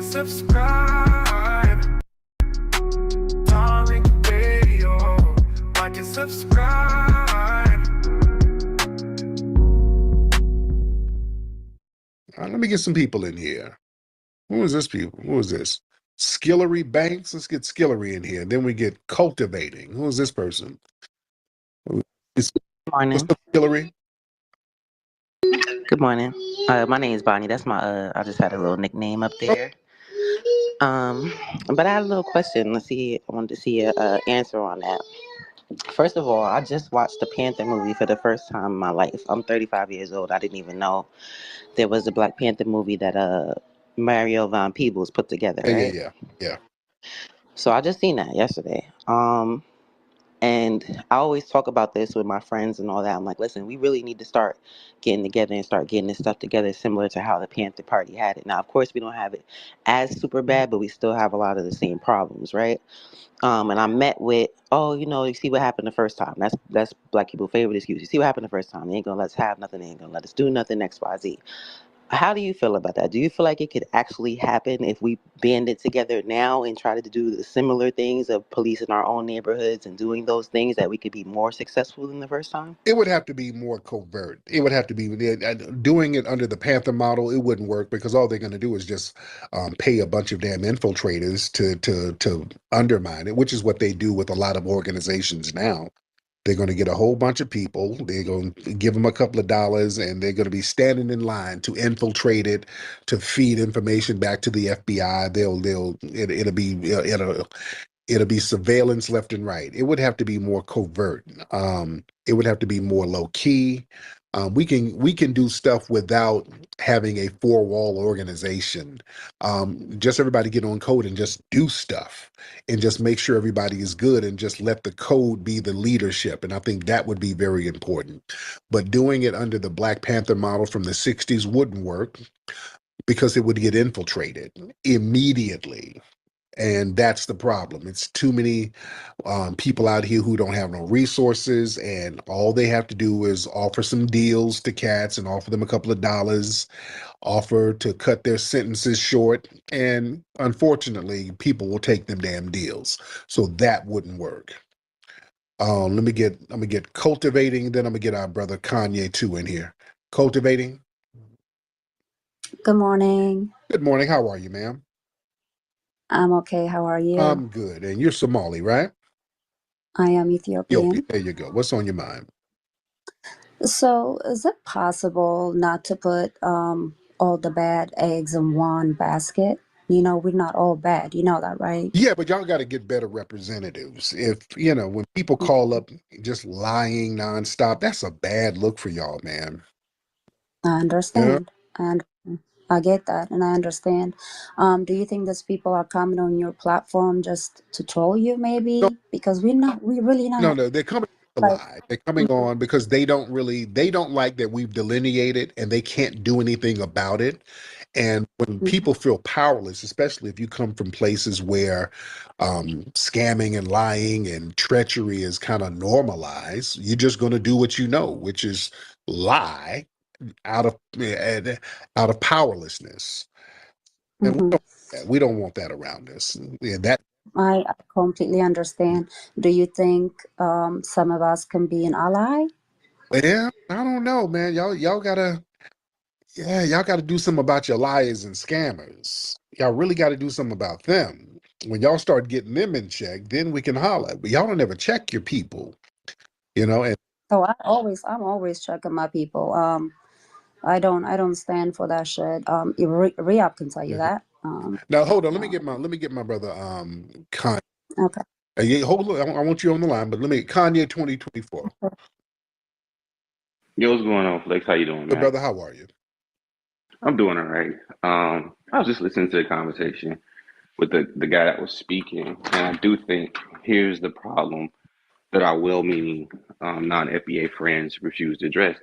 subscribe. Darling Radio, like and subscribe. Let me get some people in here. Who is this people? Who is this? Skillery Banks. Let's get Skillery in here. And then we get Cultivating. Who is this person? What's Morning. up, Skillery? Good morning. My name is Bonnie. That's my I just had a little nickname up there. But I had a little question. I wanted to see a answer on that. First of all, I just watched the Panther movie for the first time in my life. I'm 35 years old. I didn't even know there was a Black Panther movie that Mario Van Peebles put together, right? Yeah. So I just seen that yesterday. And I always talk about this with my friends and all that. I'm like, listen, we really need to start getting together and start getting this stuff together, similar to how the Panther Party had it. Now, of course, we don't have it as super bad, but we still have a lot of the same problems, right? And I met with, you see what happened the first time. That's Black people's favorite excuse. You see what happened the first time. They ain't gonna let us have nothing. They ain't gonna let us do nothing. X, Y, Z. How do you feel about that? Do you feel like it could actually happen if we banded together now and try to do the similar things of policing our own neighborhoods and doing those things, that we could be more successful than the first time? It would have to be more covert. It would have to be doing it under the Panther model. It wouldn't work because all they're going to do is just pay a bunch of damn infiltrators to undermine it, which is what they do with a lot of organizations now. They're going to get a whole bunch of people. They're going to give them a couple of dollars, and they're going to be standing in line to infiltrate it, to feed information back to the FBI. It'll be surveillance left and right. It would have to be more covert. It would have to be more low key. We can do stuff without having a four-wall organization. Just everybody get on code and just do stuff and just make sure everybody is good and just let the code be the leadership. And I think that would be very important. But doing it under the Black Panther model from the 60s wouldn't work because it would get infiltrated immediately. And that's the problem. It's too many people out here who don't have no resources, and all they have to do is offer some deals to cats and offer them a couple of dollars, offer to cut their sentences short, and unfortunately, people will take them damn deals. So that wouldn't work. I'm gonna get Cultivating, then I'm gonna get our brother Kanye too in here. Cultivating. Good morning. Good morning. How are you, ma'am? I'm okay. How are you? I'm good. And you're Somali, right? I am Ethiopian. There you go. What's on your mind? So, is it possible not to put all the bad eggs in one basket? We're not all bad. You know that, right? Yeah, but y'all got to get better representatives. If, when people call up just lying nonstop, that's a bad look for y'all, man. I understand. And I get that, and I understand. Do you think those people are coming on your platform just to troll you, maybe? No, Because we really not. no, they're coming to Like, lie. They're coming on because they don't like that we've delineated and they can't do anything about it. And when people feel powerless, especially if you come from places where scamming and lying and treachery is kind of normalized, you're just going to do what you know, which is lie out of powerlessness. And we don't want that around us. Yeah, I completely understand. Do you think some of us can be an ally? I don't know, man. Y'all gotta do something about your liars and scammers. Y'all really got to do something about them. When y'all start getting them in check, then we can holler. But y'all don't ever check your people, And So I'm always checking my people. I don't stand for that shit. Rehab can tell you that. Now hold on, let me get my brother Kanye. Okay. Yeah, hold on, I want you on the line, but let me Kanye 2024. Yo, what's going on, Flex? How you doing, Good man? brother, how are you? I'm doing all right. I was just listening to the conversation with the guy that was speaking, and I do think here's the problem that our well-meaning non-FBA friends refuse to address.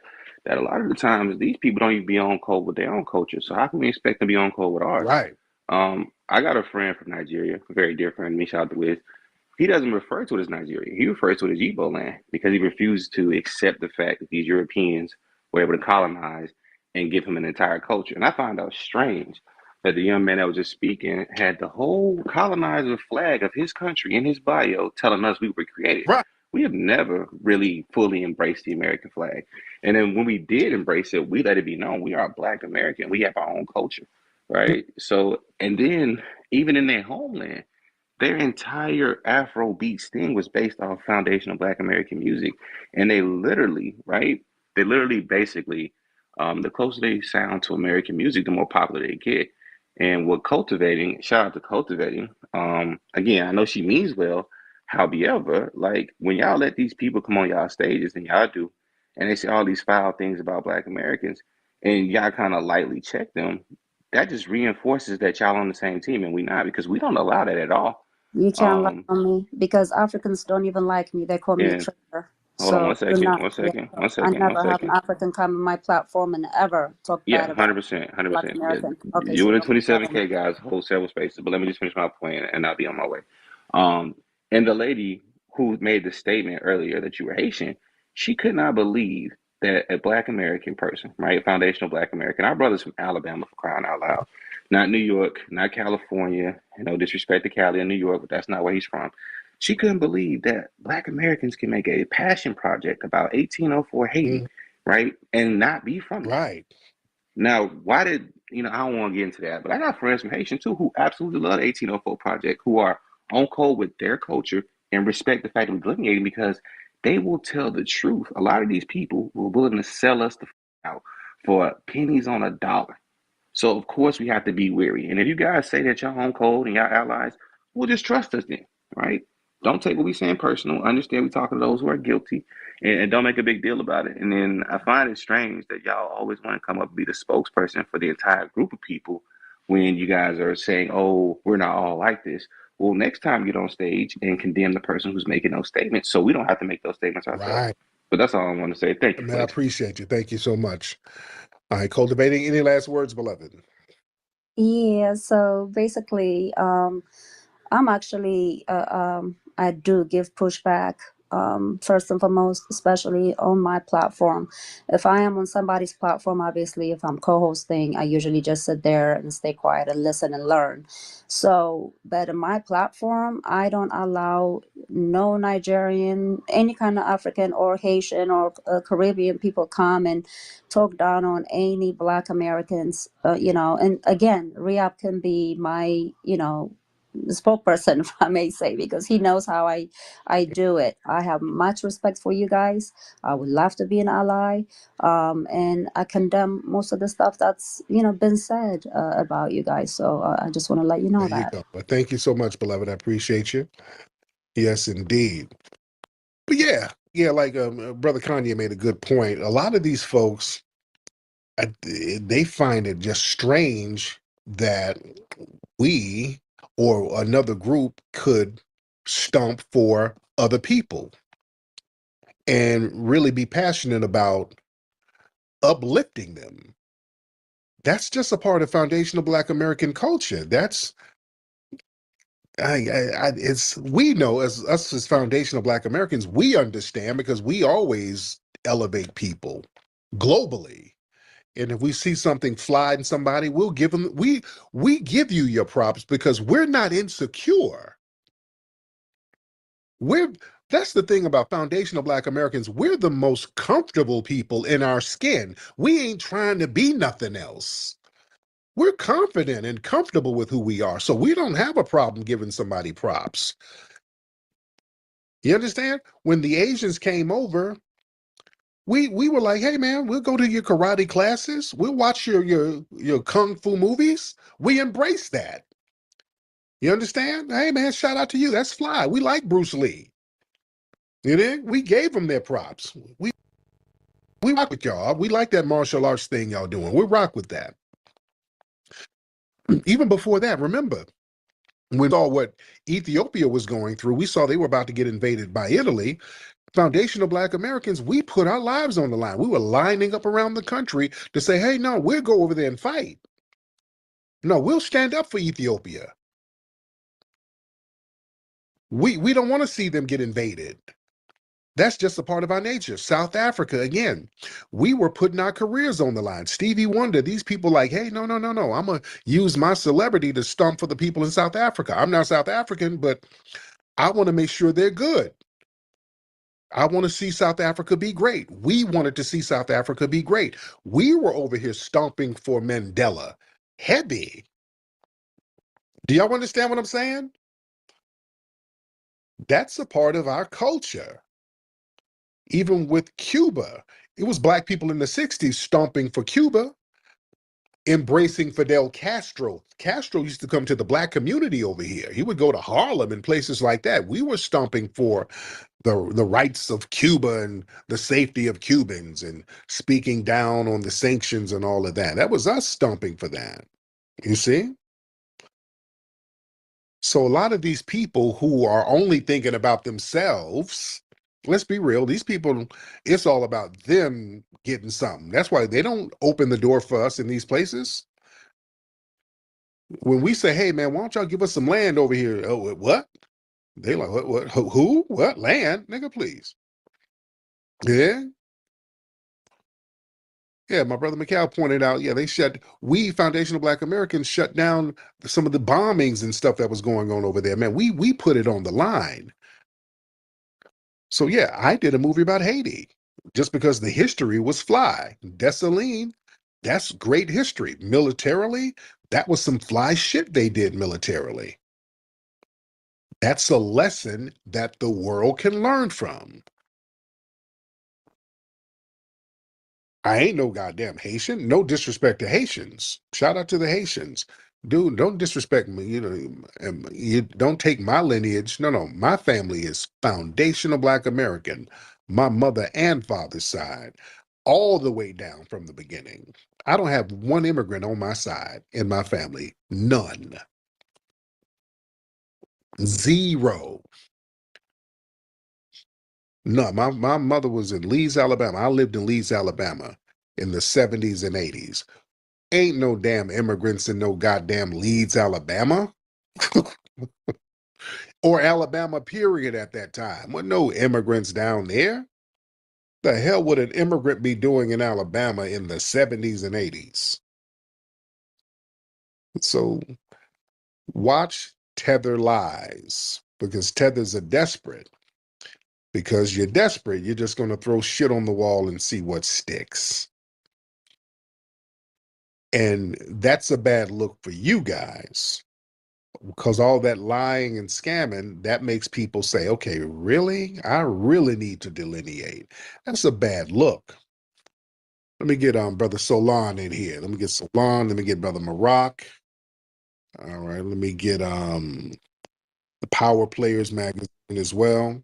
That a lot of the times these people don't even be on code with their own culture. So how can we expect them to be on code with ours? Right. I got a friend from Nigeria, a very dear friend, me shout out to Wiz. He doesn't refer to it as Nigeria. He refers to it as Igbo land because he refused to accept the fact that these Europeans were able to colonize and give him an entire culture. And I find that strange. that the young man that was just speaking had the whole colonizer flag of his country in his bio telling us we were created. Right. We have never really fully embraced the American flag. And then when we did embrace it, we let it be known we are Black American. We have our own culture, right? So, and then even in their homeland, their entire Afrobeat sting was based off foundational Black American music, and they literally, right? They literally, basically, the closer they sound to American music, the more popular they get. And with cultivating, shout out to cultivating. Again, I know she means well. However, like when y'all let these people come on y'all stages, and y'all do, and they say all these foul things about Black Americans, and y'all kind of lightly check them, that just reinforces that y'all on the same team, and we not, because we don't allow that at all. You can't lie Um, on me because Africans don't even like me. They call me a and traitor. hold on So do not. one Yeah, second, so I one never have an second. African come on my platform and ever talk Yeah, bad about 100%, Black 100%. Yeah, American. Okay, you so and the don't put that on me. 27K guys hold several spaces, but let me just finish my point and I'll be on my way. Um, and the lady who made the statement earlier that you were Haitian, she could not believe that a Black American person, right, foundational Black American, our brothers from Alabama for crying out loud, not New York, not California, no disrespect to Cali and New York, but that's not where he's from. She couldn't believe that Black Americans can make a passion project about 1804 Haiti, Mhm. right, and not be from there. Right. Now, why did I don't want to get into that, but I got friends from Haitian too who absolutely love the 1804 project, who are on code with their culture and respect the fact that we're delineating because they will tell the truth. A lot of these people were willing to sell us the out for pennies on a dollar. So of course we have to be wary. And if you guys say that y'all on code and y'all allies, well just trust us then, right? Don't take what we saying personal. Understand we talking to those who are guilty and don't make a big deal about it. And then I find it strange that y'all always want to come up and be the spokesperson for the entire group of people when you guys are saying, oh, we're not all like this. Well, next time get on stage and condemn the person who's making those statements so we don't have to make those statements ourselves. Right. But that's all I want to say. Thank you, Man, I Flex. appreciate you. Thank you so much. All right, cultivating. Any last words, beloved? Yeah, so basically, I'm actually, I do give pushback, first and foremost, especially on my platform. If I am on somebody's platform, obviously, if I'm co hosting, I usually just sit there and stay quiet and listen and learn. So, but in my platform, I don't allow no Nigerian, any kind of African or Haitian or Caribbean people come and talk down on any Black Americans, and again, Riyab can be my, spokesperson, if I may say, because he knows how I do it. I have much respect for you guys. I would love to be an ally, and I condemn most of the stuff that's been said about you guys. So I just want to let you know There you that. go. But thank you so much, beloved. I appreciate you. Yes, indeed. But yeah, like Brother Kanye made a good point. A lot of these folks, they find it just strange that we or another group could stump for other people and really be passionate about uplifting them. That's just a part of foundational Black American culture. That's it's we know as us as foundational Black Americans, we understand because we always elevate people globally. And if we see something fly in somebody, we'll give them we give you your props because we're not insecure. We're That's the thing about foundational Black Americans. We're the most comfortable people in our skin. We ain't trying to be nothing else. We're confident and comfortable with who we are. So we don't have a problem giving somebody props. You understand? When the Asians came over, we were like, hey man, we'll go to your karate classes. We'll watch your kung fu movies. We embrace that. You understand? Hey man, shout out to you. That's fly. We like Bruce Lee. You know, we gave them their props. We rock with y'all. We like that martial arts thing y'all doing. We rock with that. Even before that, remember, we saw what Ethiopia was going through. We saw they were about to get invaded by Italy. Foundational Black Americans, we put our lives on the line. We were lining up around the country to say, hey, no, we'll go over there and fight. No, we'll stand up for Ethiopia. We don't want to see them get invaded. That's just a part of our nature. South Africa, again, we were putting our careers on the line. Stevie Wonder, these people like, hey, no, no, no, no. I'm going to use my celebrity to stomp for the people in South Africa. I'm not South African, but I want to make sure they're good. I want to see South Africa be great. We wanted to see South Africa be great. We were over here stomping for Mandela. Heavy. Do y'all understand what I'm saying? That's a part of our culture. Even with Cuba, it was black people in the 60s stomping for Cuba, embracing Fidel Castro. Castro used to come to the black community over here. He would go to Harlem and places like that. We were stomping for the rights of Cuba and the safety of Cubans and speaking down on the sanctions and all of that. That was us stomping for that. You see? So a lot of these people who are only thinking about themselves, let's be real, these people, it's all about them getting something. That's why they don't open the door for us in these places. When we say, hey man, why don't y'all give us some land over here? Oh, what? They like, what, who? What? Land? Nigga, please. Yeah. Yeah, my brother Mikhail pointed out, yeah, we Foundational Black Americans shut down some of the bombings and stuff that was going on over there. Man, we put it on the line. So yeah, I did a movie about Haiti just because the history was fly. Dessalines, that's great history. Militarily, that was some fly shit they did militarily. That's a lesson that the world can learn from. I ain't no goddamn Haitian. No disrespect to Haitians. Shout out to the Haitians. Dude, don't disrespect me. You don't take my lineage. No, no. My family is foundational Black American. My mother and father's side, all the way down from the beginning. I don't have one immigrant on my side in my family. None. Zero. No, my mother was in Leeds, Alabama. I lived in Leeds, Alabama in the 70s and 80s. Ain't no damn immigrants in no goddamn Leeds, Alabama, or Alabama, period, at that time. Well, no immigrants down there. The hell would an immigrant be doing in Alabama in the 70s and 80s? So watch Tether lies because Tethers are desperate. Because you're desperate, you're just going to throw shit on the wall and see what sticks. And that's a bad look for you guys. Because all that lying and scamming, that makes people say, okay, really? I really need to delineate. That's a bad look. Let me get Brother Solon in here. Let me get Solon. Let me get Brother Maroc. All right, let me get the Power Players magazine as well.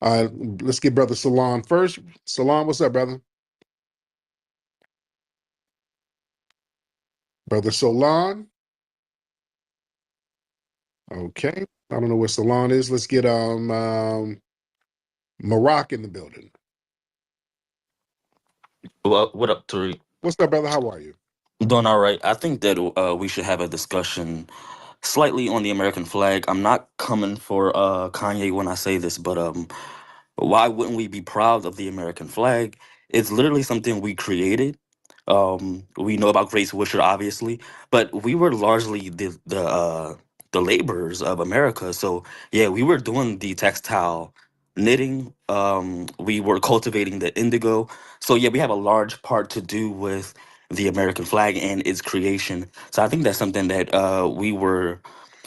Let's get Brother Solon first. Solon, what's up, brother? Brother Solon. Okay. I don't know where Solon is. Let's get Maroc in the building. Well, what up, Tariq? What's up, brother? How are you? I'm doing all right. I think that we should have a discussion slightly on the American flag. I'm not coming for Kanye when I say this, but why wouldn't we be proud of the American flag? It's literally something we created. We know about Grace Wisher, obviously, but we were largely the laborers of America. So yeah, we were doing the textile knitting. We were cultivating the indigo. So yeah, we have a large part to do with the American flag and its creation. So I think that's something that we were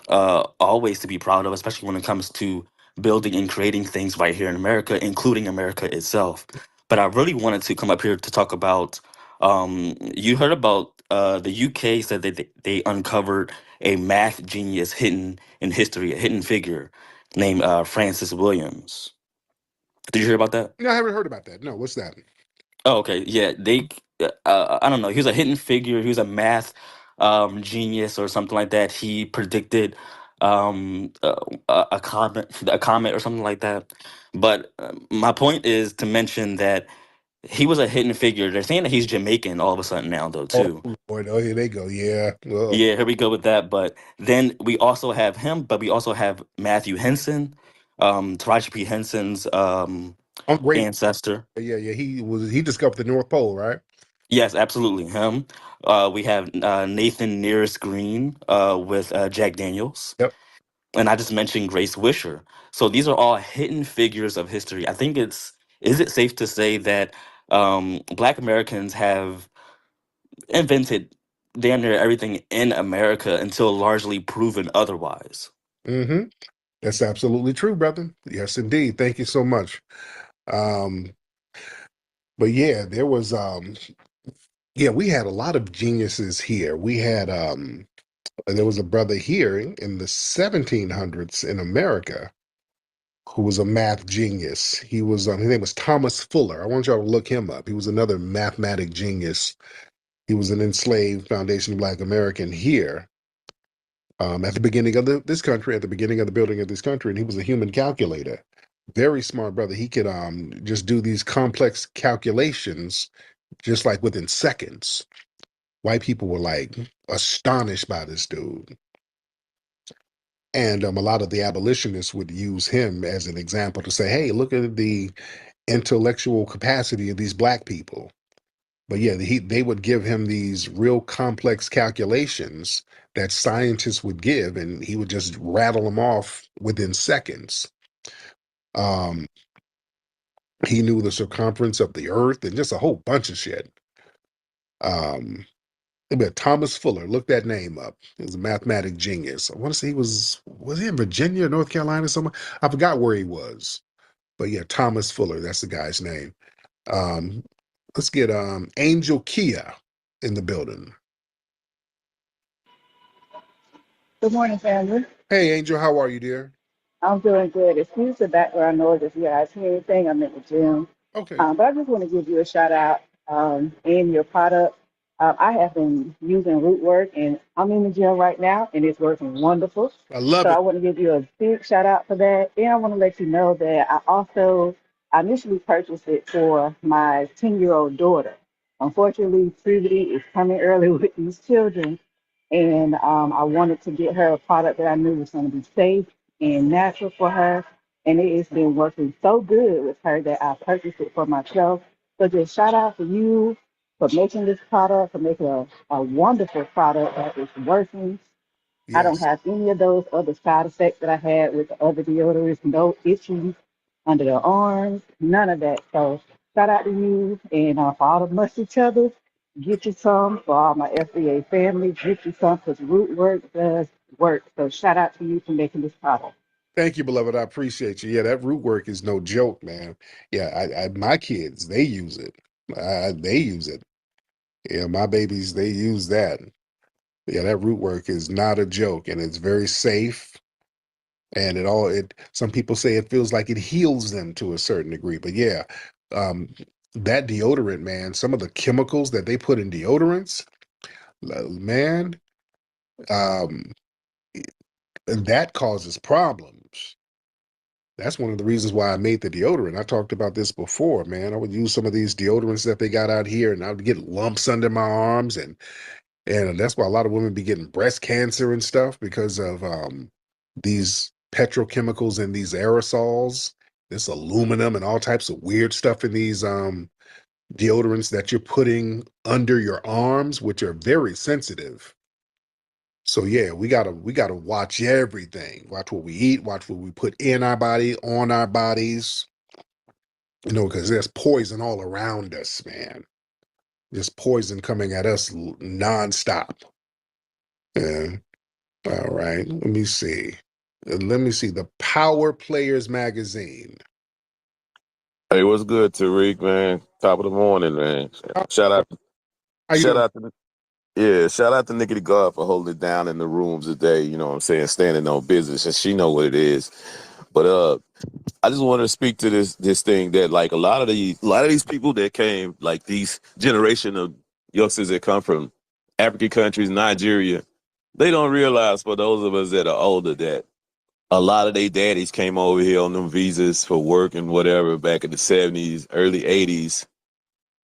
always to be proud of, especially when it comes to building and creating things right here in America, including America itself. But I really wanted to come up here to talk about. You heard about the UK said that they uncovered a math genius hidden in history, a hidden figure named Francis Williams. Did you hear about that? No, I haven't heard about that. No, what's that? Oh, okay. Yeah, they. I don't know. He was a hidden figure. He was a math genius or something like that. He predicted a comet or something like that. But my point is to mention that he was a hidden figure. They're saying that he's Jamaican all of a sudden now, though, Oh too. Lord, oh here they go. Yeah. Yeah, here we go with that. But then we also have him, but we also have Matthew Henson. Taraji P. Henson's Great. ancestor. Yeah. He discovered the North Pole, right? Yes, absolutely him. We have Nathan Nearest Green with Jack Daniels, Yep. and I just mentioned Grace Wisher. So these are all hidden figures of history. I think it's is it safe to say that Black Americans have invented damn near everything in America until largely proven otherwise. Hmm. That's absolutely true, brother. Yes, indeed. Thank you so much. Um, but yeah, we had a lot of geniuses here. There was a brother here in the 1700s in America who was a math genius. His name was Thomas Fuller. I want y'all to look him up. He was another mathematic genius. He was an enslaved Foundation of Black American here at the beginning of this country, at the beginning of the building of this country, and he was a human calculator. Very smart brother. He could just do these complex calculations just like within seconds. White people were like astonished by this dude. And a lot of the abolitionists would use him as an example to say, hey, look at the intellectual capacity of these black people. But yeah, they would give him these real complex calculations that scientists would give, and he would just rattle them off within seconds. Um, he knew the circumference of the earth and just a whole bunch of shit. Um, but Thomas Fuller, look that name up. He was a mathematic genius. I want to say was he in Virginia or North Carolina somewhere? I forgot where he was. But yeah, Thomas Fuller, that's the guy's name. Um, let's get Angel Kia in the building. Good morning, family. Hey Angel, how are you, dear? I'm doing good. Excuse the background noise if you guys hear anything. I'm at the gym. Okay. But I just want to give you a shout out in your product. I have been using root work and I'm in the gym right now and it's working wonderful. I love So it. I want to give you a big shout out for that. And I want to let you know that I initially purchased it for my 10-year-old daughter. Unfortunately, puberty is coming early with these children. And I wanted to get her a product that I knew was going to be safe and natural for her. And it has been working so good with her that I purchased it for myself. So just shout out to you for making this product, for making a wonderful product that is working. I don't Yes. have any of those other side effects that I had with the other deodorants, no issues under the arms, none of that. So shout out to you and for all the musty chubbers, get you some. For all my FBA family, get you some because root work does work. So shout out to you for making this product. Thank you, beloved. I appreciate you. Yeah, that root work is no joke, man. Yeah, my kids, they use it. They use it. Yeah, my babies, they use that. Yeah, that root work is not a joke, and it's very safe. And some people say it feels like it heals them to a certain degree. But yeah, um, that deodorant, man, some of the chemicals that they put in deodorants, man, um, and that causes problems. That's one of the reasons why I made the deodorant. I talked about this before, man. I would use some of these deodorants that they got out here, and I would get lumps under my arms, and that's why a lot of women be getting breast cancer and stuff because of these petrochemicals and these aerosols, this aluminum and all types of weird stuff in these deodorants that you're putting under your arms, which are very sensitive. So yeah, we gotta watch everything. Watch what we eat, watch what we put in our body, on our bodies, because there's poison all around us, man. There's poison coming at us nonstop. Yeah. All right. Let me see. Let me see. The Power Players magazine. Hey, what's good, Tariq, man? Top of the morning, man. How, Shout out, how you shout doing? out to shout out to Nickety God for holding it down in the rooms today. You know what I'm saying, standing on business, and she know what it is. But I just wanted to speak to this thing that like a lot of these people that came, like these generation of youngsters that come from African countries, Nigeria, they don't realize, for those of us that are older, that a lot of their daddies came over here on them visas for work and whatever back in the 70s, early 80s,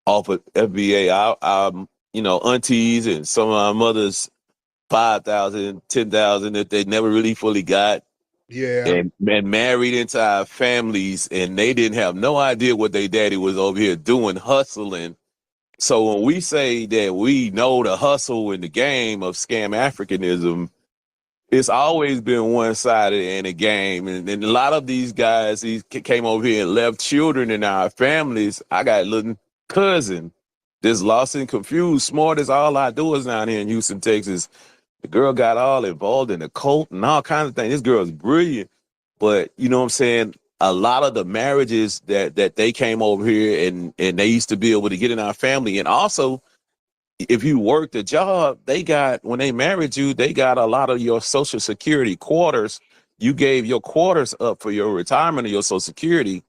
off of FBA. Our aunties and some of our mothers, 5,000, 10,000 that they never really fully got. Yeah. and married into our families, and they didn't have no idea what their daddy was over here doing, hustling. So when we say that we know the hustle and the game of scam Africanism, it's always been one-sided in a game. And a lot of these guys, came over here and left children in our families. I got a little cousin that's lost and confused, smart as all I do is down here in Houston, Texas. The girl got all involved in the cult and all kinds of things. This girl is brilliant. But you know what I'm saying? A lot of the marriages that they came over here and they used to be able to get in our family. And also, if you worked a job, they got, when they married you, they got a lot of your Social Security quarters. You gave your quarters up for your retirement of your Social Security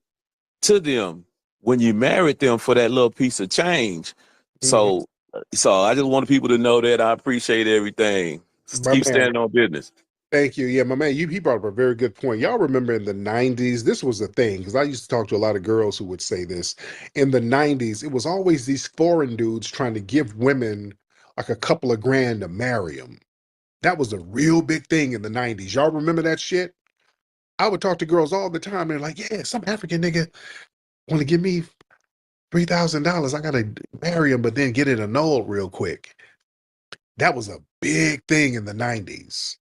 to them when you married them for that little piece of change. Mhm. So I just want people to know that I appreciate everything. Just My keep man. standing on business. Thank you. Yeah, my man, he brought up a very good point. Y'all remember in the 90s, this was the thing, because I used to talk to a lot of girls who would say this. In the 90s, it was always these foreign dudes trying to give women like a couple of grand to marry them. That was a real big thing in the 90s. Y'all remember that shit? I would talk to girls all the time. They're like, yeah, some African nigga want to give me $3,000. I got to marry him, but then get it annulled real quick. That was a big thing in the 90s.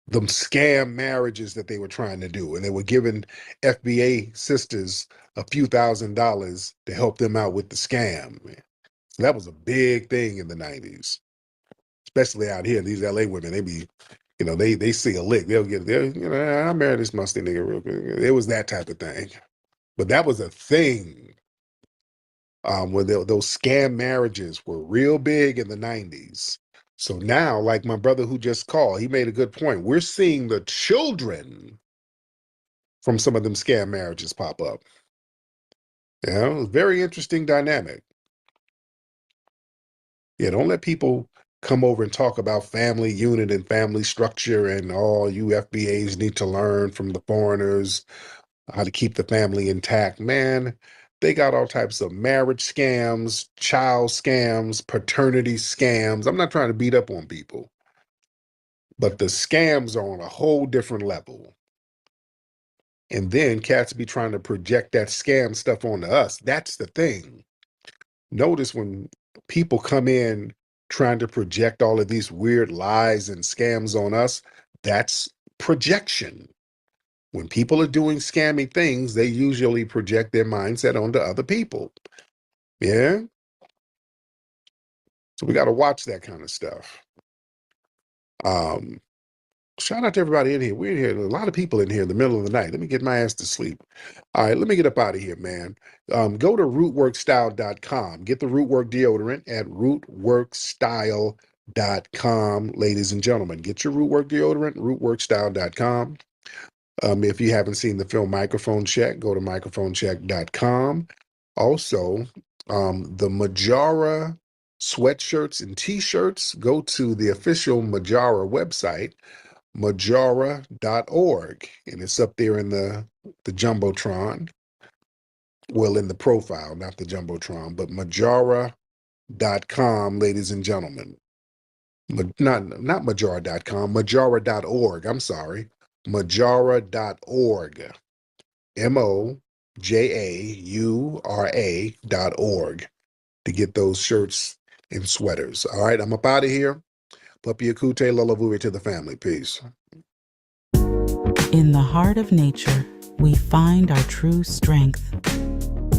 Them scam marriages that they were trying to do. And they were giving FBA sisters a few $1,000s to help them out with the scam. So that was a big thing in the 90s, especially out here. These LA women, they be, they see a lick. I married this musty nigga real quick. It was that type of thing. But that was a thing. Where those scam marriages were real big in the 90s. So now, like my brother who just called, he made a good point. We're seeing the children from some of them scam marriages pop up. Very interesting dynamic. Yeah, don't let people come over and talk about family unit and family structure and all you FBAs need to learn from the foreigners how to keep the family intact. Man, they got all types of marriage scams, child scams, paternity scams. I'm not trying to beat up on people, but the scams are on a whole different level. And then cats be trying to project that scam stuff onto us. That's the thing. Notice when people come in trying to project all of these weird lies and scams on us, that's projection. When people are doing scammy things, they usually project their mindset onto other people. Yeah? So we got to watch that kind of stuff. Shout out to everybody in here. We're in here. A lot of people in here in the middle of the night. Let me get my ass to sleep. All right, let me get up out of here, man. Go to rootworkstyle.com. Get the Rootwork deodorant at rootworkstyle.com, ladies and gentlemen. Get your Rootwork deodorant, rootworkstyle.com. If you haven't seen the film Microphone Check, go to microphonecheck.com. Also, the Majara sweatshirts and t-shirts, go to the official Majara website, majara.org, and it's up there in the Jumbotron. Well, in the profile, not the Jumbotron, but majara.com, ladies and gentlemen. Not majara.com, majara.org. I'm sorry. Majara.org. MOJAURA.org to get those shirts and sweaters. All right, I'm up out of here. Puppy Akute, Lullavuve to the family. Peace. In the heart of nature, we find our true strength,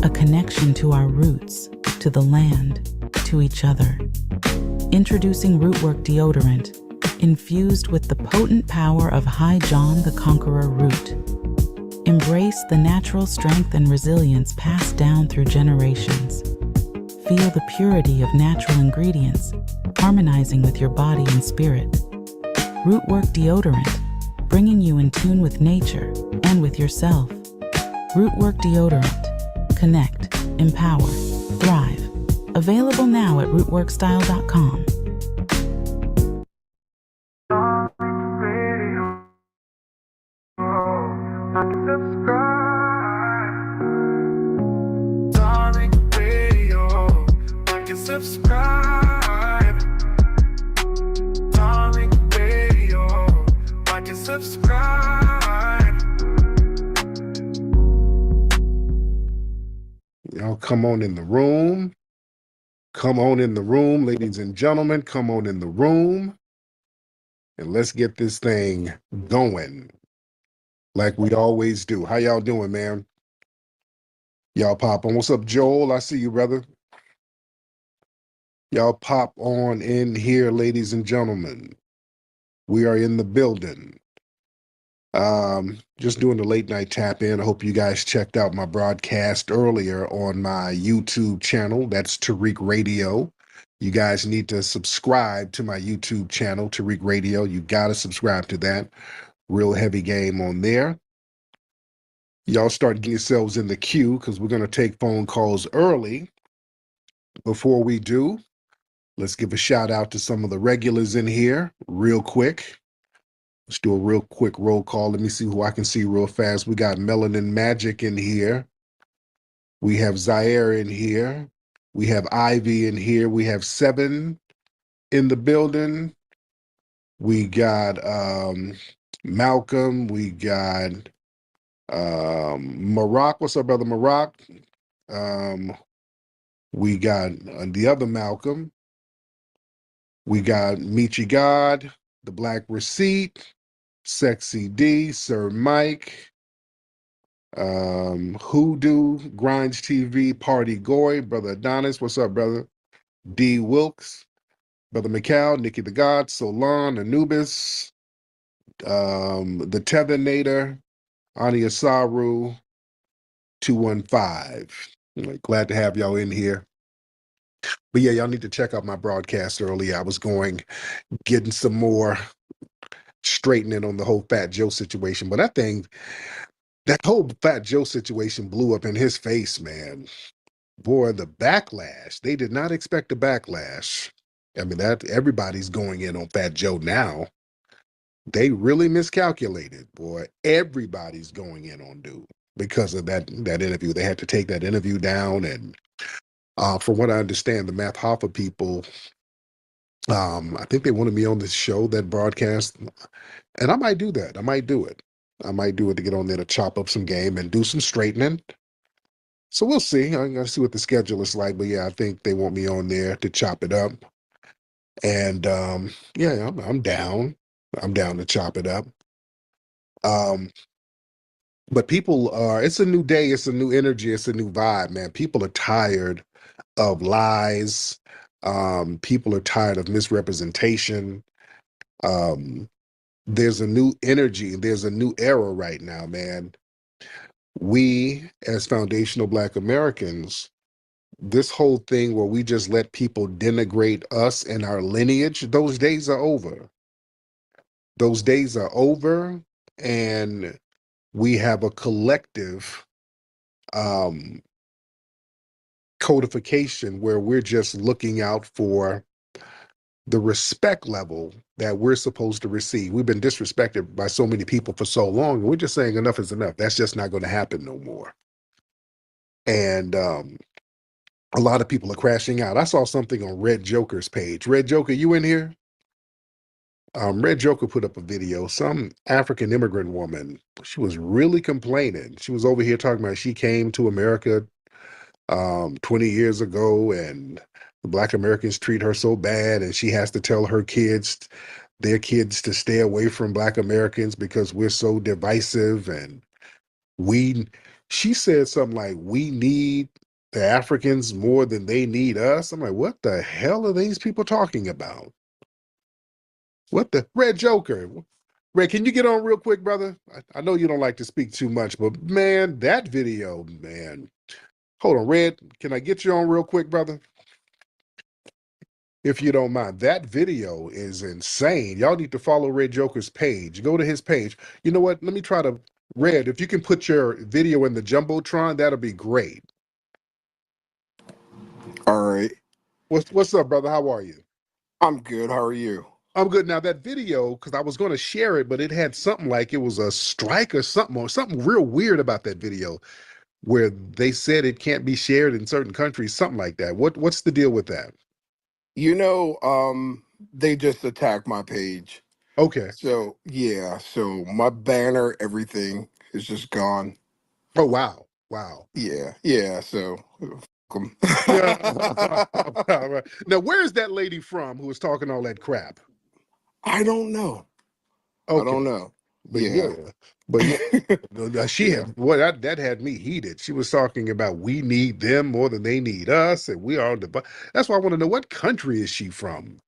a connection to our roots, to the land, to each other. Introducing Rootwork deodorant, infused with the potent power of High John the Conqueror root. Embrace the natural strength and resilience passed down through generations. Feel the purity of natural ingredients, harmonizing with your body and spirit. Rootwork deodorant, bringing you in tune with nature and with yourself. Rootwork deodorant. Connect, empower, thrive. Available now at rootworkstyle.com. Subscribe. Darling Radio, like and subscribe. Come on in the room. Come on in the room, ladies and gentlemen. Come on in the room. And let's get this thing going like we always do. How y'all doing, man? Y'all pop on. What's up, Joel? I see you, brother. Y'all pop on in here, ladies and gentlemen. We are in the building. Just doing the late night tap in. I hope you guys checked out my broadcast earlier on my YouTube channel. That's Tariq Radio. You guys need to subscribe to my YouTube channel, Tariq Radio. You got to subscribe to that. Real heavy game on there. Y'all start getting yourselves in the queue because we're going to take phone calls early. Before we do, let's give a shout out to some of the regulars in here real quick. Let's do a real quick roll call. Let me see who I can see real fast. We got Melanin Magic in here. We have Zaire in here. We have Ivy in here. We have Seven in the building. We got Malcolm. We got Maroc. What's up, brother Maroc? We got the other Malcolm. We got Michi God, the Black Receipt, Sexy D, Sir Mike, Hoodoo, Grinds TV, Party Goy, brother Adonis. What's up, brother? D Wilkes, brother McCall, Nikki the God, Solon, Anubis, the Tethernator, Ania Saru, 215. Glad to have y'all in here. But yeah, y'all need to check out my broadcast earlier. I was getting some more straightening on the whole Fat Joe situation. But that whole Fat Joe situation blew up in his face, man. Boy, the backlash. They did not expect a backlash. I mean, that everybody's going in on Fat Joe now. They really miscalculated, boy. Everybody's going in on dude because of that interview. They had to take that interview down, and from what I understand, the Math Hoffa people, I think they wanted me on this show, that broadcast, and I might do that. I might do it. I might do it to get on there to chop up some game and do some straightening. So we'll see. I'm gonna see what the schedule is like. But yeah, I think they want me on there to chop it up. And yeah, I'm down. I'm down to chop it up. Um, but people are, it's a new day, it's a new energy, it's a new vibe, man. People are tired of lies. People are tired of misrepresentation. Um, there's a new energy, there's a new era right now, man. We, as foundational Black Americans, this whole thing where we just let people denigrate us and our lineage, those days are over. Those days are over, and we have a collective um, codification where we're just looking out for the respect level that we're supposed to receive. We've been disrespected by so many people for so long, and we're just saying enough is enough. That's just not going to happen no more. And a lot of people are crashing out. I saw something on Red Joker's page. Red Joker, you in here? Red Joker put up a video. Some African immigrant woman, she was really complaining. She was over here talking about she came to America 20 years ago, and the Black Americans treat her so bad, and she has to tell their kids to stay away from Black Americans because we're so divisive. And she said something like, we need the Africans more than they need us. I'm like, what the hell are these people talking about? What the Red Joker? Red, can you get on real quick, brother? I know you don't like to speak too much, but man, that video, man. Hold on, Red, can I get you on real quick, brother? If you don't mind. That video is insane. Y'all need to follow Red Joker's page. Go to his page. You know what? Let me try to, Red, if you can put your video in the Jumbotron, that'll be great. All right. What's up, brother? How are you? I'm good. How are you? I'm good. Now that video, because I was going to share it, but it had something like it was a strike or something real weird about that video, where they said it can't be shared in certain countries, something like that. What's the deal with that? You know, they just attacked my page. Okay. So, yeah, so my banner, everything is just gone. Oh wow. Wow. Yeah, so welcome. Yeah. All right. Now, where is that lady from who was talking all that crap? I don't know. I Okay, don't know. but Yeah. yeah, but yeah, she Yeah. had well that had me heated. She was talking about we need them more than they need us, and we are the. That's why I want to know what country is she from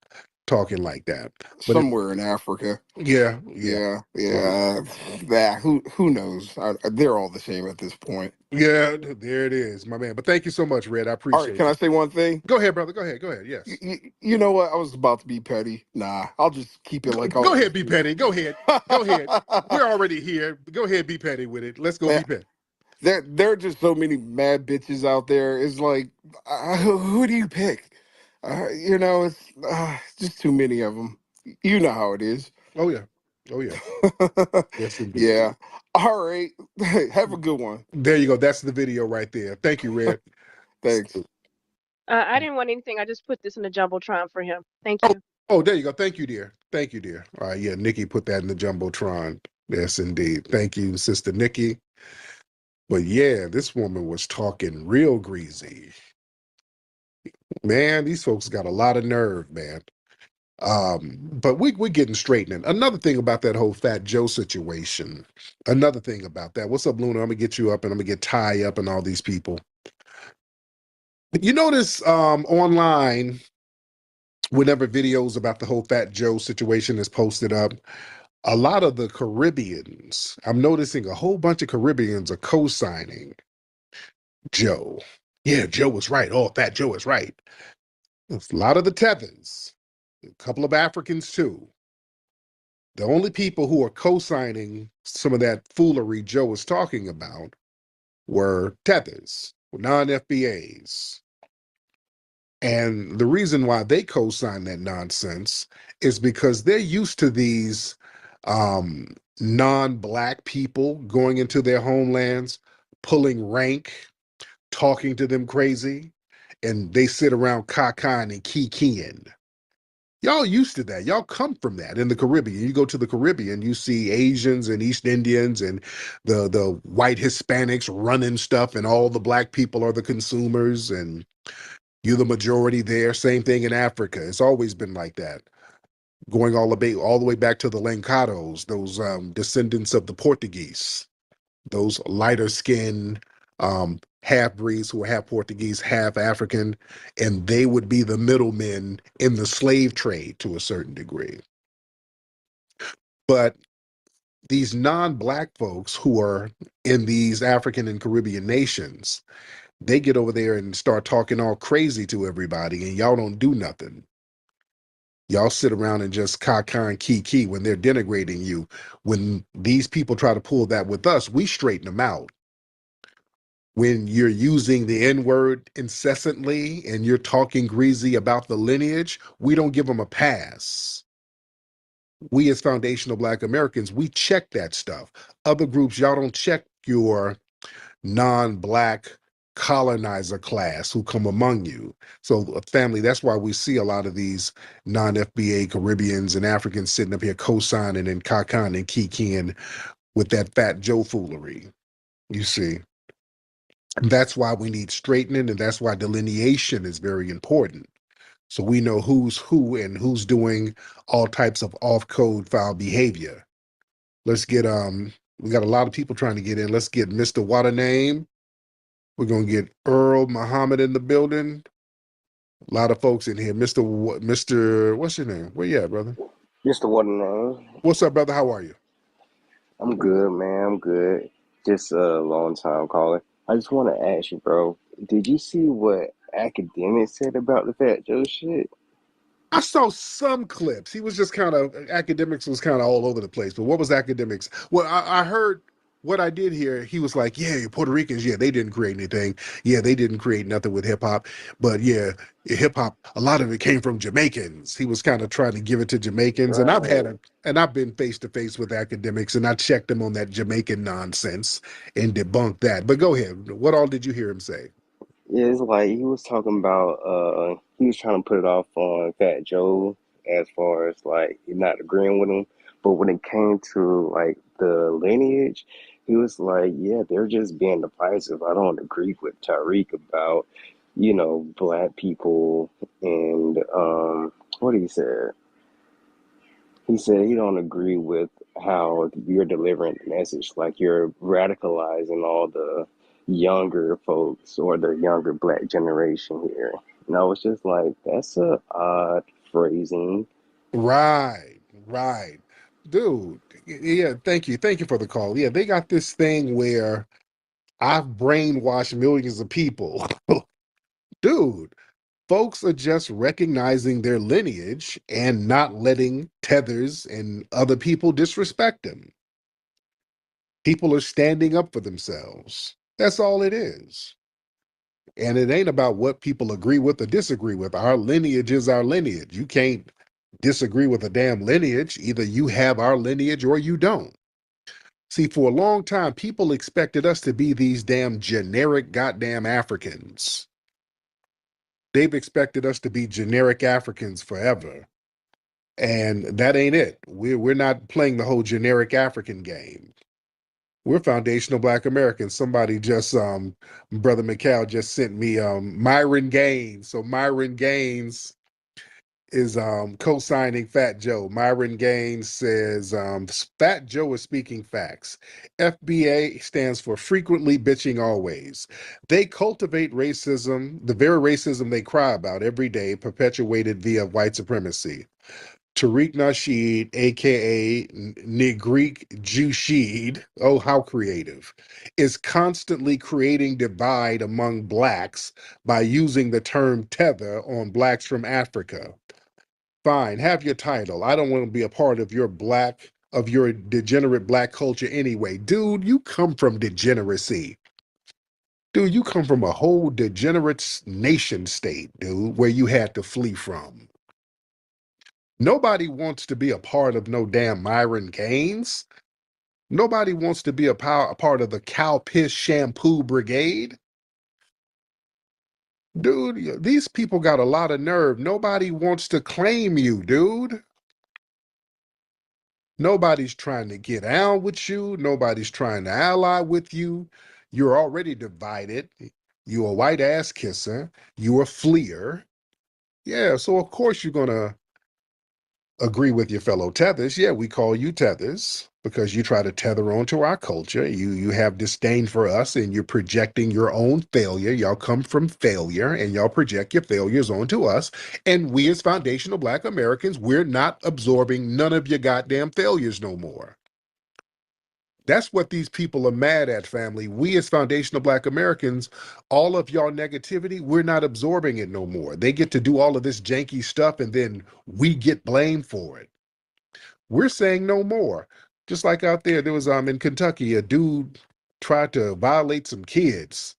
talking like that. But it, Somewhere in Africa. yeah, yeah, Yeah. well, Yeah. That who knows? They're all the same at this point. yeah, there it is, my man. But thank you so much, Red. I All right. Can appreciate I you. say one thing? Go ahead, brother. Go ahead. Go ahead. Yes. You know what? I was about to be petty. Nah, I'll just keep it like I Go always ahead, be do. petty. Go ahead. Go ahead. We're already here. Go ahead, be petty with it. Let's go, Man, be petty. there are just so many mad bitches out there. It's like, who do you pick? It's just too many of them. You know how it is. Oh yeah. Oh yeah. Yes, indeed. Yeah. All right. Have a good one. There you go. That's the video right there. Thank you, Red. Thanks. I didn't want anything. I just put this in the jumbotron for him. Thank Oh, you. oh, there you go. Thank you, dear. Thank you, dear. All right, yeah, Nikki put that in the jumbotron. Yes, indeed. Thank you, Sister Nikki. But yeah, this woman was talking real greasy. Man, these folks got a lot of nerve, man. But we're getting straightening. Another thing about that whole Fat Joe situation. Another thing about that. What's up, Luna? I'm gonna get you up and I'm gonna get Ty up and all these people. You notice online, whenever videos about the whole Fat Joe situation is posted up, a lot of the Caribbeans, I'm noticing a whole bunch of Caribbeans are co-signing Joe. Yeah, Joe was right. Oh, Fat Joe is right. It's a lot of the tethers, a couple of Africans too. The only people who are co-signing some of that foolery Joe was talking about were tethers, non-FBAs. And the reason why they co-sign that nonsense is because they're used to these um, non-black people going into their homelands, pulling rank, talking to them crazy, and they sit around cacaing and kikiing. Y'all used to that. Y'all come from that in the Caribbean. You go to the Caribbean, you see Asians and East Indians and the white Hispanics running stuff, and all the black people are the consumers, and you're the majority there. Same thing in Africa. It's always been like that. Going all the way back to the Lancados, those descendants of the Portuguese, those lighter skinned half breeds who are half Portuguese, half African, and they would be the middlemen in the slave trade to a certain degree. But these non-black folks who are in these African and Caribbean nations, they get over there and start talking all crazy to everybody, and y'all don't do nothing. Y'all sit around and just caca and kiki when they're denigrating you. When these people try to pull that with us, we straighten them out. When you're using the N-word incessantly and you're talking greasy about the lineage, we don't give them a pass. We as foundational Black Americans, we check that stuff. Other groups, y'all don't check your non-black colonizer class who come among you. So family, that's why we see a lot of these non-FBA Caribbeans and Africans sitting up here co-signing and kakan and kikiing with that Fat Joe foolery. You see, that's why we need straightening, and that's why delineation is very important. So we know who's who and who's doing all types of off-code foul behavior. Let's get we got a lot of people trying to get in. Let's get Mr. What a Name. We're gonna get Earl Muhammad in the building. A lot of folks in here. Mr. What's your name? Where you at, brother? Mr. Watermelon. What's up, brother? How are you? I'm good, man. I'm good. Just a long time caller. I just want to ask you, bro. Did you see what academics said about the Fat Joe shit? I saw some clips. He was just kind of academics was kind of all over the place. But what was academics? Well, I heard what I did hear. He was like, "Yeah, Puerto Ricans. Yeah, they didn't create anything. Yeah, they didn't create nothing with hip hop. But yeah, hip hop. A lot of it came from Jamaicans." He was kind of trying to give it to Jamaicans. And Right. I've been face to face with academics, and I checked them on that Jamaican nonsense and debunked that. But go ahead. What all did you hear him say? Yeah, it's like he was talking about, he was trying to put it off on Fat Joe as far as like not agreeing with him. But when it came to like the lineage, he was like, yeah, they're just being divisive. I don't agree with Tariq about black people and what he said. He said he don't agree with how you're delivering the message. Like you're radicalizing all the younger folks or the younger black generation here. And I was just like, that's a odd phrasing. Right, right. Dude, yeah, thank you. Thank you for the call. Yeah, they got this thing where I've brainwashed millions of people. Dude, folks are just recognizing their lineage and not letting tethers and other people disrespect them. People are standing up for themselves. That's all it is. And it ain't about what people agree with or disagree with. Our lineage is our lineage. You can't disagree with a damn lineage. Either you have our lineage or you don't. See, for a long time, people expected us to be these damn generic goddamn Africans. They've expected us to be generic Africans forever. And that ain't it. We're not playing the whole generic African game. We're foundational Black Americans. Somebody just Brother McCall just sent me Myron Gaines. So Myron Gaines is co-signing Fat Joe. Myron Gaines says Fat Joe is speaking facts. FBA stands for frequently bitching always. They cultivate racism, the very racism they cry about every day, perpetuated via white supremacy. Tariq Nasheed, aka Negreek Jushid, oh, how creative, is constantly creating divide among blacks by using the term tether on blacks from Africa. Fine, have your title. I don't want to be a part of your degenerate black culture anyway. Dude, you come from degeneracy. Dude, you come from a whole degenerate nation state, dude, where you had to flee from. Nobody wants to be a part of no damn Myron Gaines. Nobody wants to be a part of the cow piss shampoo brigade. Dude, these people got a lot of nerve. Nobody wants to claim you, dude. Nobody's trying to get out with you. Nobody's trying to ally with you. You're already divided. You a white ass kisser. You a fleer. Yeah, so of course you're gonna agree with your fellow tethers. Yeah, we call you tethers because you try to tether onto our culture. You have disdain for us and you're projecting your own failure. Y'all come from failure and y'all project your failures onto us. And we as foundational Black Americans, we're not absorbing none of your goddamn failures no more. That's what these people are mad at, family. We as foundational Black Americans, all of y'all negativity, we're not absorbing it no more. They get to do all of this janky stuff and then we get blamed for it. We're saying no more. Just like out there was in Kentucky, a dude tried to violate some kids.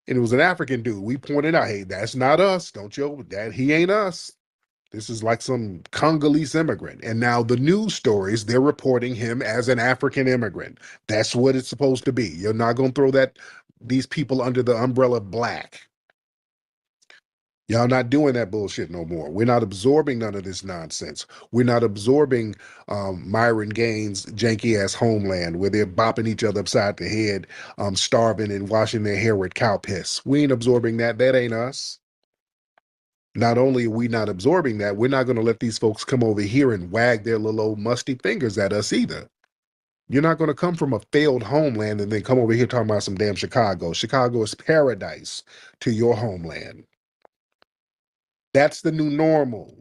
And it was an African dude. We pointed out, hey, that's not us. Don't you? That he ain't us. This is like some Congolese immigrant. And now the news stories, they're reporting him as an African immigrant. That's what it's supposed to be. You're not going to throw these people under the umbrella of black. Y'all not doing that bullshit no more. We're not absorbing none of this nonsense. We're not absorbing Myron Gaines' janky ass homeland where they're bopping each other upside the head, starving and washing their hair with cow piss. We ain't absorbing that. That ain't us. Not only are we not absorbing that, we're not going to let these folks come over here and wag their little old musty fingers at us either. You're not going to come from a failed homeland and then come over here talking about some damn Chicago. Chicago is paradise to your homeland. That's the new normal.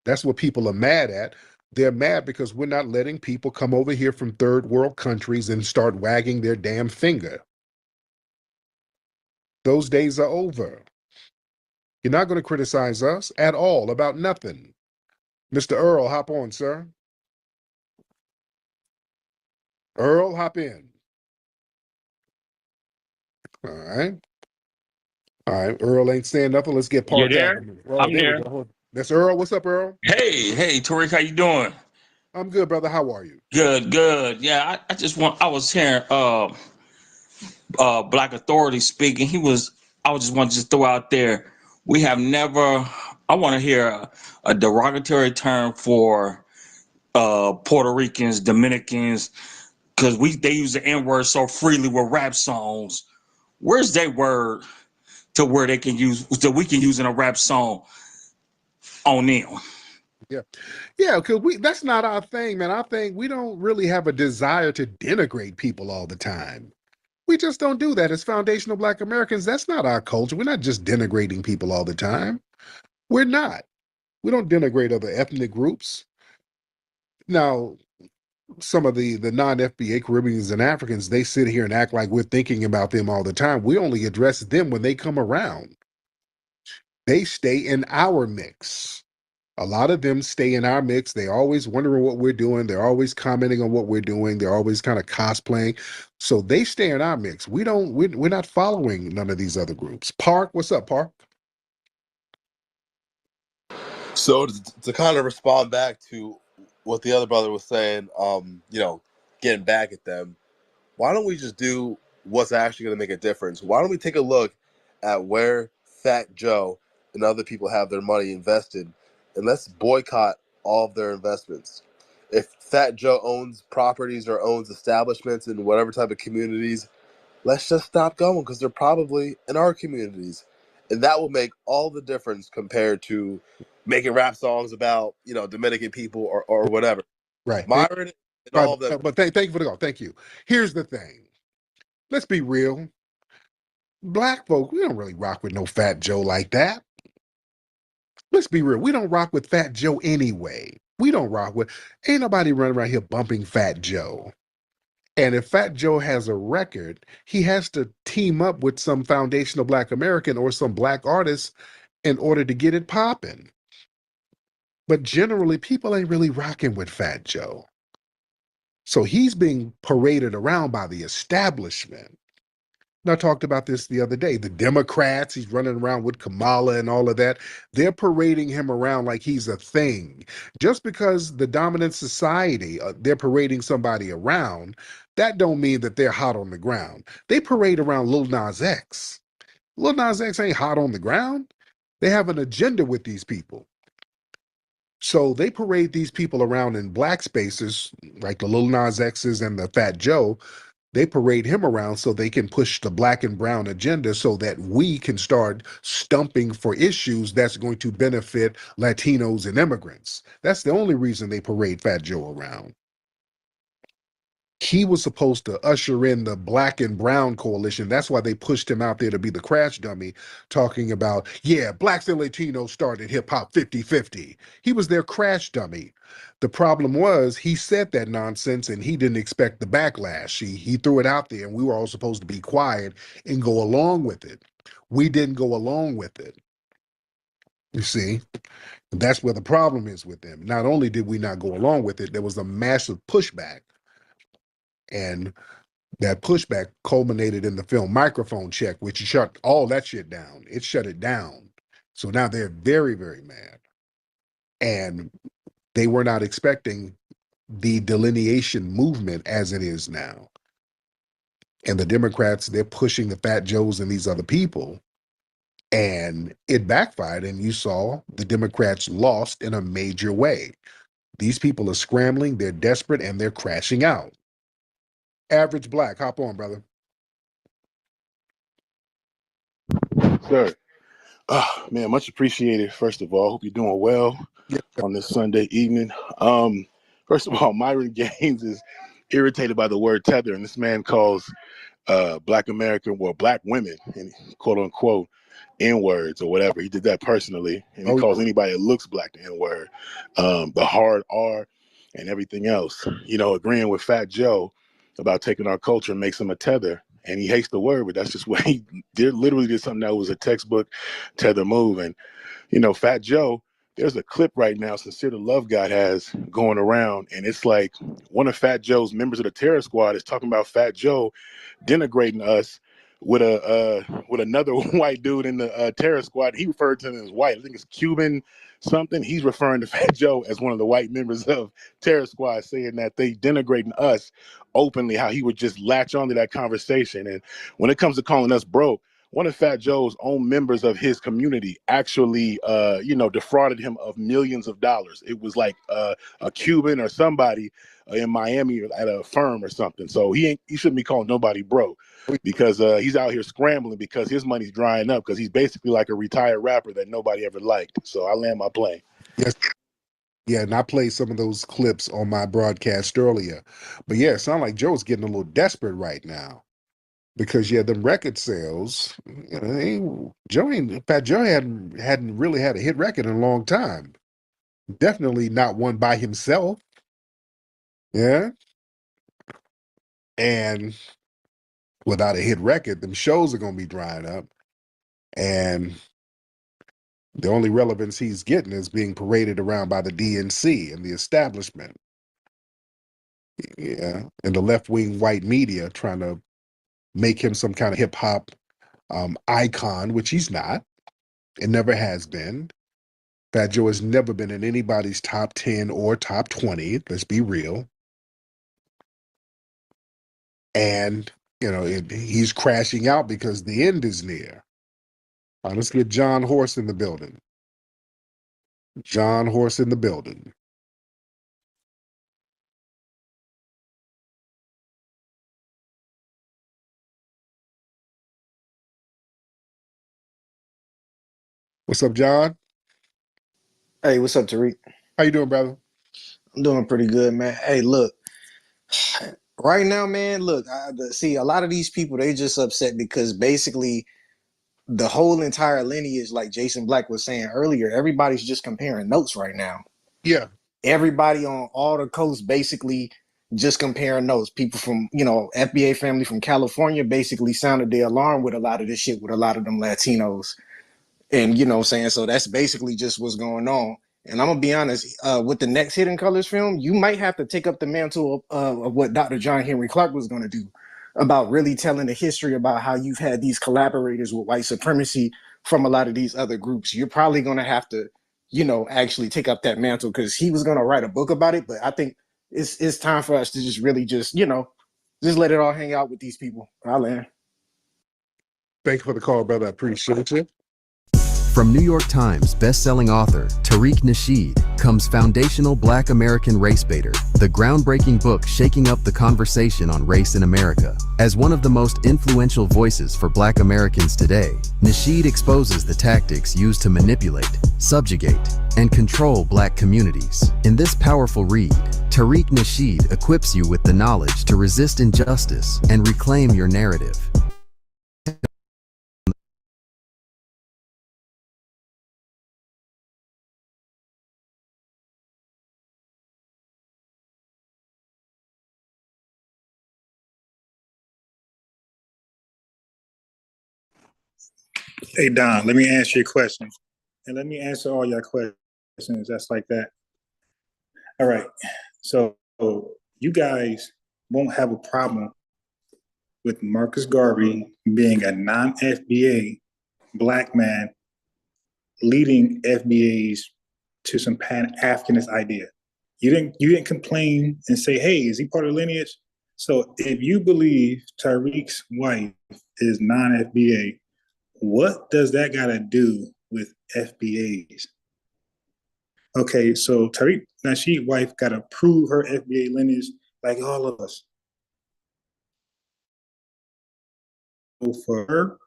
That's what people are mad at. They're mad because we're not letting people come over here from third world countries and start wagging their damn finger. Those days are over. You're not going to criticize us at all about nothing. Mr. Earl, hop on, sir. Earl, hop in. All right. All right. Earl ain't saying nothing. Let's get You Park there? Avenue. Oh, I'm there we there. go. That's Earl. What's up, Earl? Hey, Tariq, how you doing? I'm good, brother. How are you? Good, good. Yeah, I was hearing Black Authority speaking. I was just want to just throw out there. We have never I want to hear a derogatory term for Puerto Ricans, Dominicans, because they use the N-word so freely with rap songs. Where's that word to where they can use that we can use in a rap song on them. Yeah. Yeah, because that's not our thing, man. I think we don't really have a desire to denigrate people all the time. We just don't do that. As foundational Black Americans, that's not our culture. We're not just denigrating people all the time. We're not. We don't denigrate other ethnic groups. Now, some of the non-FBA Caribbeans and Africans, they sit here and act like we're thinking about them all the time. We only address them when they come around. They stay in our mix. A lot of them stay in our mix. They always wondering what we're doing. They're always commenting on what we're doing. They're always kind of cosplaying. So they stay in our mix. We're not following none of these other groups. Park, what's up, Park? So to kind of respond back to what the other brother was saying, getting back at them, why don't we just do what's actually going to make a difference? Why don't we take a look at where Fat Joe and other people have their money invested, and let's boycott all of their investments? If Fat Joe owns properties or owns establishments in whatever type of communities, let's just stop going because they're probably in our communities. And that will make all the difference compared to making rap songs about, Dominican people or whatever. Right. Myron and Right, all of them. but thank you for the call. Thank you. Here's the thing. Let's be real. Black folk, we don't really rock with no Fat Joe like that. Let's be real. We don't rock with Fat Joe anyway. We don't rock with, ain't nobody running around here bumping Fat Joe. And if Fat Joe has a record, he has to team up with some foundational Black American or some Black artist in order to get it popping. But generally, people ain't really rocking with Fat Joe. So he's being paraded around by the establishment. And I talked about this the other day. The Democrats, he's running around with Kamala and all of that. They're parading him around like he's a thing. Just because the dominant society, they're parading somebody around, that don't mean that they're hot on the ground. They parade around Lil Nas X. Lil Nas X ain't hot on the ground. They have an agenda with these people. So they parade these people around in black spaces, like the Lil Nas X's and the Fat Joe. They parade him around so they can push the black and brown agenda so that we can start stumping for issues that's going to benefit Latinos and immigrants. That's the only reason they parade Fat Joe around. He was supposed to usher in the black and brown coalition. That's why they pushed him out there to be the crash dummy, talking about, yeah, blacks and Latinos started hip hop 50-50. He was their crash dummy. The problem was he said that nonsense and he didn't expect the backlash. He threw it out there and we were all supposed to be quiet and go along with it. We didn't go along with it. You see, that's where the problem is with them. Not only did we not go along with it, there was a massive pushback. And that pushback culminated in the film Microphone Check, which shut all that shit down. It shut it down. So now they're very, very mad. And they were not expecting the delineation movement as it is now. And the Democrats, they're pushing the Fat Joes and these other people. And it backfired. And you saw the Democrats lost in a major way. These people are scrambling, they're desperate, and they're crashing out. Average Black, hop on, brother. Sir, man, much appreciated. First of all, hope you're doing well Yeah. on this Sunday evening. First of all, Myron Gaines is irritated by the word tether, and this man calls Black American, well, Black women, and quote unquote, N words or whatever. He did that personally, and he Oh, calls anybody that looks black the N word, the hard R, and everything else. Agreeing with Fat Joe about taking our culture makes him a tether. And he hates the word, but that's just what he did. Literally did something that was a textbook tether move. And Fat Joe, there's a clip right now Sincere the Love God has going around, and it's like one of Fat Joe's members of the terror squad is talking about Fat Joe denigrating us with another white dude in the terror squad. He referred to him as white. I think it's Cuban something. He's referring to Fat Joe as one of the white members of terror squad, saying that they denigrating us openly, how he would just latch onto that conversation. And when it comes to calling us broke, one of Fat Joe's own members of his community actually, defrauded him of millions of dollars. It was like a Cuban or somebody in Miami at a firm or something. So he shouldn't be calling nobody bro, because he's out here scrambling because his money's drying up, because he's basically like a retired rapper that nobody ever liked. So I land my plane. Yes. Yeah, and I played some of those clips on my broadcast earlier. But yeah, it sounds like Joe's getting a little desperate right now. Because yeah, them record sales, Fat Joe hadn't really had a hit record in a long time. Definitely not one by himself. Yeah. And without a hit record, them shows are gonna be drying up. And the only relevance he's getting is being paraded around by the DNC and the establishment. Yeah. And the left-wing white media trying to make him some kind of hip-hop icon, which he's not. It never has been. Fat Joe has never been in anybody's top 10 or top 20. Let's be real. And, he's crashing out because the end is near. All right, let's get John Horse in the building. John Horse in the building. What's up, John? Hey, what's up, Tariq? How you doing, brother? I'm doing pretty good, man. Hey, look, right now, man, look, see, a lot of these people, they just upset because basically the whole entire lineage, like Jason Black was saying earlier, everybody's just comparing notes right now. Yeah. Everybody on all the coasts basically just comparing notes. People from, FBA family from California basically sounded the alarm with a lot of this shit with a lot of them Latinos. And you know what I'm saying? So that's basically just what's going on. And I'm gonna be honest, with the next Hidden Colors film, you might have to take up the mantle of what Dr. John Henry Clark was gonna do about really telling the history about how you've had these collaborators with white supremacy from a lot of these other groups. You're probably gonna have to, actually take up that mantle, because he was gonna write a book about it. But I think it's time for us to just really just let it all hang out with these people. I'll land. Thank you for the call, brother. I appreciate you. From New York Times bestselling author Tariq Nasheed comes Foundational Black American Race Baiter, the groundbreaking book shaking up the conversation on race in America. As one of the most influential voices for Black Americans today, Nasheed exposes the tactics used to manipulate, subjugate, and control Black communities. In this powerful read, Tariq Nasheed equips you with the knowledge to resist injustice and reclaim your narrative. Hey Don, let me answer your question, and let me answer all your questions. That's like that. All right. So you guys won't have a problem with Marcus Garvey being a non-FBA Black man leading FBAs to some Pan-Africanist idea. You didn't complain and say, "Hey, is he part of the lineage?" So if you believe Tariq's wife is non-FBA, what does that got to do with FBAs? Okay, so Tariq Nasheed's wife got to prove her FBA lineage like all of us. For her,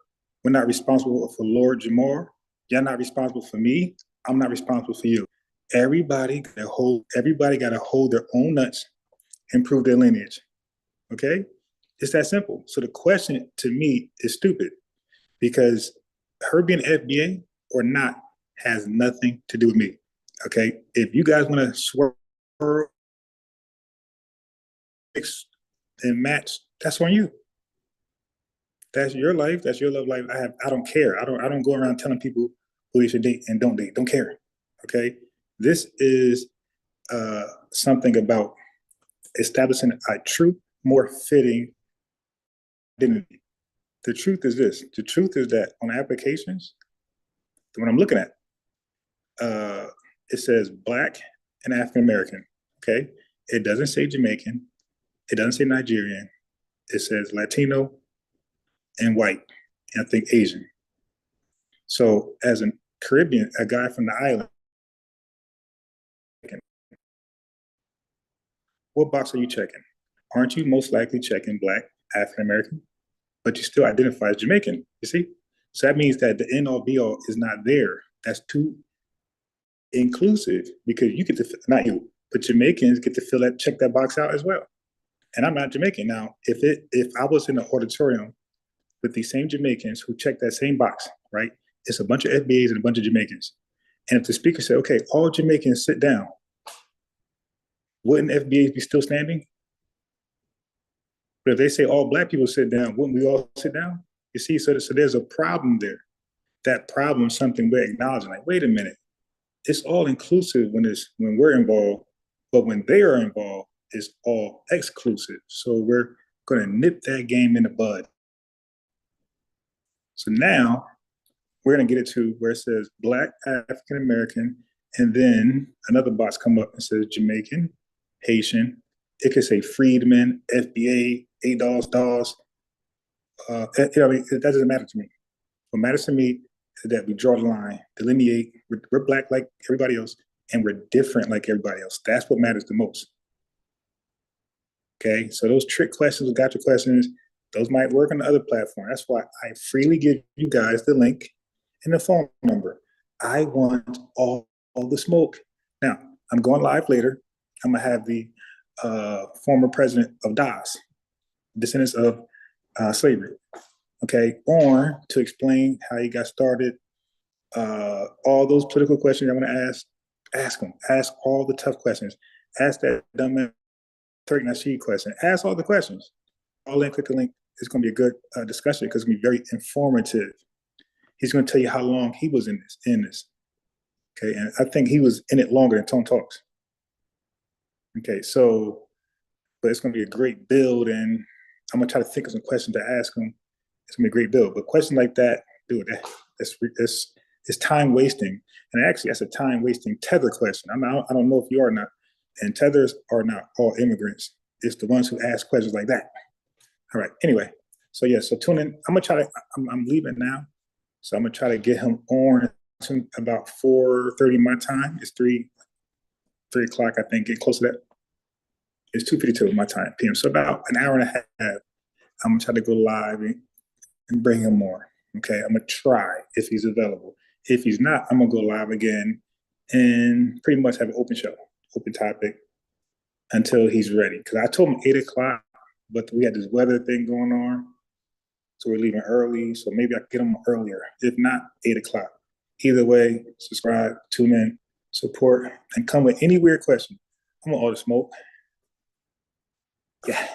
we're not responsible for Lord Jamar. You're not responsible for me. I'm not responsible for you. Everybody got to hold their own nuts and prove their lineage. Okay? It's that simple. So the question to me is stupid, because her being FBA or not has nothing to do with me. Okay? If you guys want to swerve and match, that's on you. That's your life. That's your love life. I don't care. I don't go around telling people who they should date and don't date. Don't care. Okay? This is something about establishing a true, more fitting identity. The truth is this. The truth is that on applications, when I'm looking at, it says Black and African American. Okay? It doesn't say Jamaican. It doesn't say Nigerian. It says Latino and white. and I think Asian. So as a Caribbean, a guy from the island, what box are you checking? Aren't you most likely checking Black, African American? But you still identify as Jamaican, you see? So that means that the end all be all is not there. That's too inclusive because you get to, not you, but Jamaicans get to fill that, check that box out as well. And I'm not Jamaican. Now, if I was in an auditorium with these same Jamaicans who check that same box, right? It's a bunch of FBAs and a bunch of Jamaicans. And if the speaker said, okay, all Jamaicans sit down, wouldn't FBAs be still standing? But if they say all Black people sit down, wouldn't we all sit down? You see, so there's a problem there. That problem is something we're acknowledging. Like, wait a minute, it's all inclusive when we're involved, but when they are involved, it's all exclusive. So we're going to nip that game in the bud. So now we're going to get it to where it says Black, African American, and then another box come up and says Jamaican, Haitian. It could say freedman, FBA, $8, dollars. That doesn't matter to me. What matters to me is that we draw the line, delineate. We're Black like everybody else, and we're different like everybody else. That's what matters the most. Okay, so those trick questions, gotcha questions, those might work on the other platform. That's why I freely give you guys the link and the phone number. I want all the smoke. Now, I'm going live later. I'm gonna have the former president of DAS, descendants of slavery, okay, on to explain how he got started. All those political questions I'm gonna ask them. Ask all the tough questions. Ask that dumb Tariq Nasheed question. Ask all the questions. All in, click the link. It's going to be a good discussion because it's going to be very informative. He's going to tell you how long he was in this. Okay, and I think he was in it longer than Tone Talks. Okay, so, but it's going to be a great build, and I'm going to try to think of some questions to ask him. It's going to be a great build. But questions like that, dude, it's time wasting. And actually, that's a time wasting tether question. I don't know if you are or not. And tethers are not all immigrants. It's the ones who ask questions like that. All right. Anyway, so yeah. So tune in. I'm gonna try to. I'm leaving now, so I'm gonna try to get him on about 4:30 my time. It's 3 o'clock. I think. Get close to that. It's 2:52 my time PM. So about an hour and a half. I'm gonna try to go live and bring him more. Okay. I'm gonna try if he's available. If he's not, I'm gonna go live again and pretty much have an open show. Open topic until he's ready. Because I told him 8 o'clock, but we had this weather thing going on. So we're leaving early. So maybe I can get him earlier. If not, 8 o'clock. Either way, subscribe, tune in, support, and come with any weird question. I'm on all the smoke. Yeah.